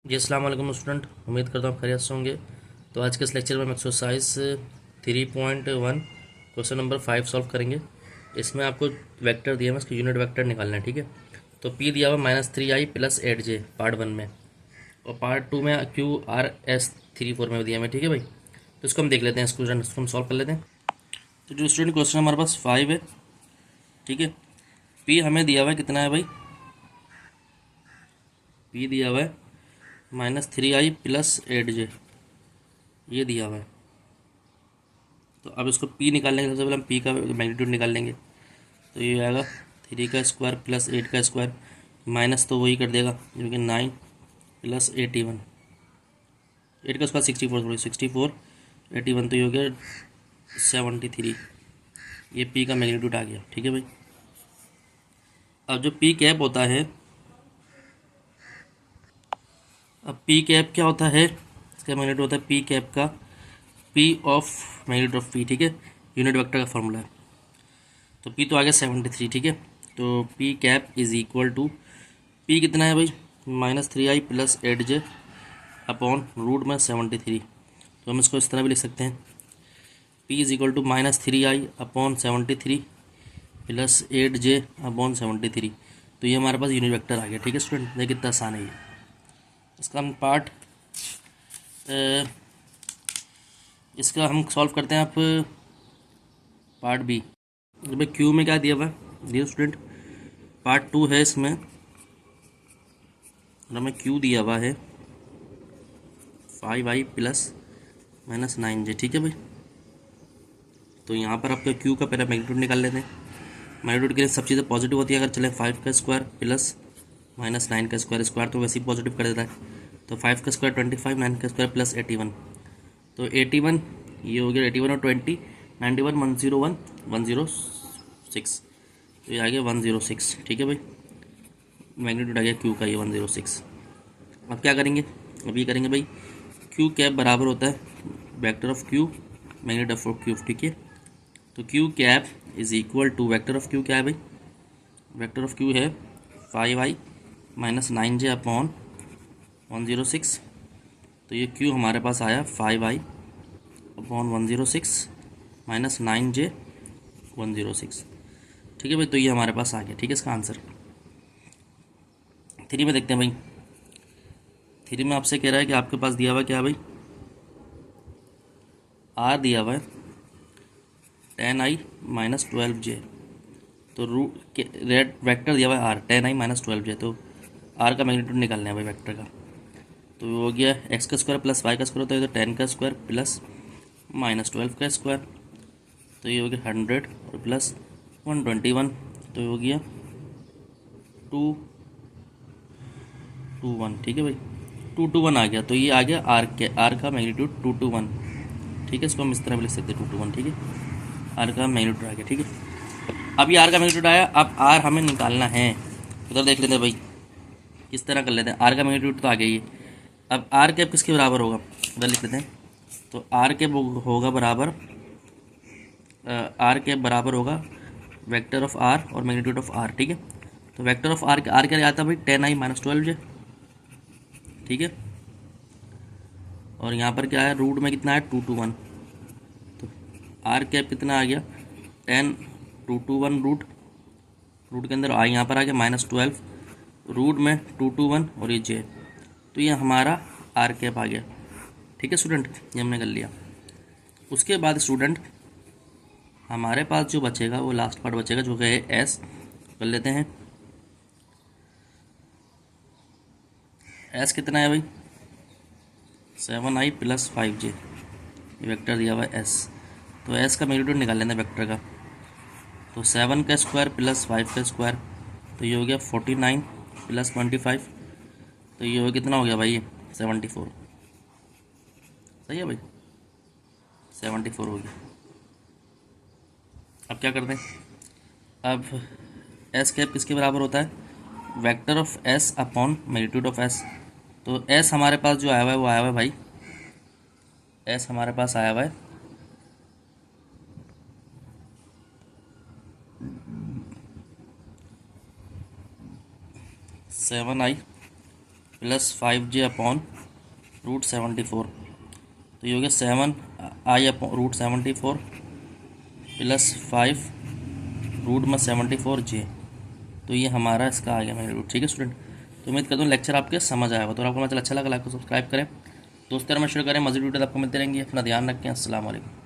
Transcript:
जी अस्सलाम वालेकुम स्टूडेंट, उम्मीद करता हूँ खैरियत से होंगे। तो आज के इस लेक्चर में हम एक्सरसाइज 3.1 क्वेश्चन नंबर 5 सॉल्व करेंगे। इसमें आपको वेक्टर दिया है, उसके यूनिट वेक्टर निकालना है। ठीक है, तो पी दिया हुआ -3i + 8j पार्ट 1 में, और पार्ट 2 में QRS 3 4 में दिया है। ठीक है भाई, तो इसको हम देख लेते हैं, स्टूडेंट इसको हम सॉल्व कर लेते हैं। तो जो स्टूडेंट क्वेश्चन हमारे पास 5 है, ठीक है, पी हमें दिया हुआ है कितना है भाई, पी दिया हुआ है -3i + 8j, ये दिया हुआ है। तो अब इसको पी निकालने के सबसे पहले हम पी का मैग्नीट्यूड निकाल लेंगे। तो ये आएगा 3 का स्क्वायर + 8 का स्क्वायर, माइनस तो वही कर देगा जो कि 9 + 81, 8 का स्क्वायर 64, सॉरी 64, 81 तो ये हो गया 73। ये पी का मैग्नीट्यूड आ गया। ठीक है भाई, अब जो पी कैप होता है, अब पी कैप क्या होता है, इसका मैग्नीट्यूड होता है पी कैप का P of magnitude of P. ठीक है, यूनिट वेक्टर का फॉर्मूला है। तो पी तो आ गया 73। ठीक है, तो P cap is equal to, P कितना है भाई, -3i + 8j अपॉन रूट में 73। तो हम इसको इस तरह भी लिख सकते हैं, P is equal to -3i upon 73 + 8j upon 73। तो ये हमारे पास यूनिट वेक्टर आ गया। ठीक है स्टूडेंट, देखिए कितना आसान है ये। इसका हम पार्ट इसका हम सॉल्व करते हैं। आप पार्ट बी, भाई क्यू में क्या दिया हुआ है, डियर स्टूडेंट पार्ट 2 है, इसमें हमें क्यू दिया हुआ है 5i + -9j। ठीक है भाई, तो यहाँ पर आपका क्यू का पहले मैग्नीट्यूड निकाल लेते हैं। मैग्नीट्यूड के लिए सब चीज़ें पॉजिटिव होती है। अगर चले 5 का स्क्वायर + -9 का स्क्वायर, स्क्वायर तो वैसे ही पॉजिटिव कर देता है। तो 5 का स्क्वायर 25, 9 का स्क्वायर + 81, तो 81 ये हो गया 81 और 20 91, 101, 106, तो ये आ गया 106। ठीक है भाई, मैग्नीट्यूड आ गया क्यू का ये 106। अब क्या करेंगे, अब ये करेंगे भाई, क्यू कैप बराबर होता है vector of Q magnitude of Q. ठीक है, तो Q cap is equal to, vector of Q क्या है भाई, वेक्टर ऑफ क्यू है 5i - 9j अपॉन 106। तो ये क्यू हमारे पास आया 5i अपॉन 106 -9j 106। ठीक है भाई, तो ये हमारे पास आ गया। ठीक है, इसका आंसर 3 में देखते हैं भाई। 3 में आपसे कह रहा है कि आपके पास दिया हुआ क्या है भाई, आर दिया हुआ है 10i - 12j। तो रूट रेड वेक्टर दिया हुआ है आर 10i - 12j, तो आर का मैग्नीट्यूड निकालना है भाई वेक्टर का। तो वो हो गया एक्स का स्क्वायर + वाई का स्क्वायर होता है, तो 10 का स्क्वायर + -12 का स्क्वायर, तो ये हो गया 100 और + 121, तो ये हो गया 221। ठीक है भाई, 221 आ गया। तो ये आ गया आर का मैग्नीट्यूड 221। ठीक है, इसको हम इस तरह भी लिख सकते हैं 221। ठीक है, आर का मैग्नीट्यूड आ गया। ठीक है, अब ये आर का मैग्नीट्यूड आया, अब आर हमें निकालना है। उधर देख लेते हैं भाई, किस तरह कर लेते हैं। आर का मैग्नीट्यूड तो आ गया ये, अब आर कैप किसके बराबर होगा, उधर लिख लेते हैं। तो आर कैप होगा बराबर, आर कैप बराबर होगा वेक्टर ऑफ आर और मैग्नीट्यूड ऑफ आर। ठीक है, तो वेक्टर ऑफ आर क्या आता है भाई 10i - 12j। ठीक है, और यहाँ पर क्या है, रूट में कितना है 221, तो आर कैप कितना आ गया 10, 221 रूट, रूट के अंदर आई यहाँ पर आ गया -12, रूट में 221 और ये जे, तो ये हमारा आर कैप आ गया। ठीक है स्टूडेंट, ये हमने कर लिया। उसके बाद स्टूडेंट हमारे पास जो बचेगा वो लास्ट पार्ट बचेगा, जो है एस, कर लेते हैं। एस कितना है भाई 7i + 5j, ये वेक्टर दिया हुआ है एस। तो एस का मैग्नीट्यूड निकाल लेना वेक्टर का। तो 7 का स्क्वायर + 5 का स्क्वायर, तो ये हो गया 49 + 25, तो ये हो कितना हो गया भाई 74। सही है भाई, 74 हो गया। अब क्या करते हैं, अब एस कैप किसके बराबर होता है, vector of S upon magnitude of S. तो एस हमारे पास जो आया हुआ है वो आया हुआ है भाई, एस हमारे पास आया हुआ है 7i प्लस 5j अपॉन √74। तो ये हो गया 7i अपॉन √74 प्लस 5 रूट में 74j। तो ये हमारा इसका आ गया मेरा रूट। ठीक है स्टूडेंट, तो उम्मीद करता हूँ लेक्चर आपके समझ आया होगा। तो आपको मतलब अच्छा लगा, लाइक को सब्सक्राइब करें, दोस्तों में शेयर करें। मज़ीद वीडियो आपको मिलते रहेंगे। अपना ध्यान रखें। अस्सलाम वालेकुम।